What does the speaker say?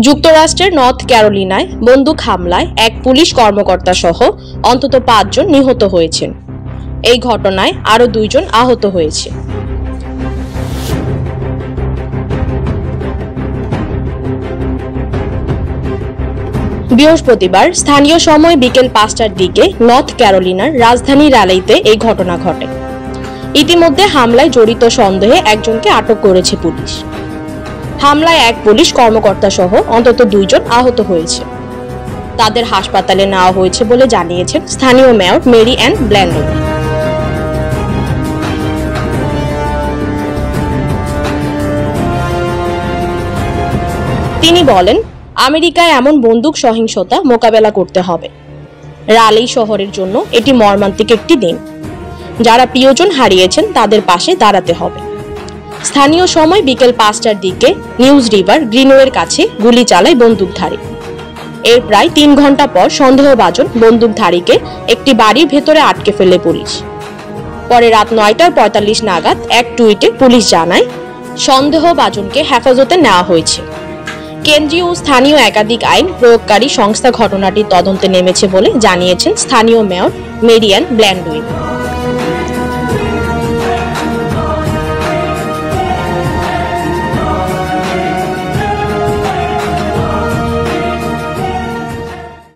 যুক্তরাষ্ট্রের নর্থ ক্যারোলিনায় বন্দুক হামলায় এক পুলিশ কর্মকর্তা সহ অন্তত ৫ জন নিহত হয়েছেন। এই ঘটনায় আরও ২ জন আহত হয়েছে। বৃহস্পতিবার স্থানীয় সময় বিকেল ৫টার দিকে নর্থ ক্যারোলিনার রাজধানী র্যালিতে এই ঘটনা ঘটে। ইতিমধ্যে হামলায় জড়িত সন্দেহে একজনকে আটক করেছে পুলিশ। হামলায় এক পুলিশ কর্মকর্তা সহ অন্তত ২ জন আহত হয়েছে। তাদের হাসপাতালে নেওয়া হয়েছে বলে জানিয়েছেন স্থানীয় মেয়র মেরি অ্যান ব্ল্যান্ডন। তিনি বলেন, আমেরিকায় এমন বন্দুক সহিংসতা মোকাবেলা করতে হবে। রালেই শহরের জন্য এটি মর্মান্তিক একটি দিন। যারা প্রিয়জন হারিয়েছেন তাদের পাশে দাঁড়াতে হবে। স্থানীয় সময় বিকেল ৫টার দিকে নিউজ রিভার গ্রিনওয়ের কাছে গুলি চালায় বন্দুকধারী। এর প্রায় ৩ ঘন্টা পর সন্দেহভাজন বন্দুকধারীকে একটি বাড়ির ভেতরে আটকে ফেলে পুলিশ। পরে রাত ৯টা ৪৫ নাগাদ এক টুইটে পুলিশ জানায়, সন্দেহভাজনকে হেফাজতে নেওয়া হয়েছে। কেন্দ্রীয় ও স্থানীয় একাধিক আইন প্রয়োগকারী সংস্থা ঘটনাটির তদন্তে নেমেছে বলে জানিয়েছেন স্থানীয় মেয়র মেরি অ্যান ব্ল্যান্ডন।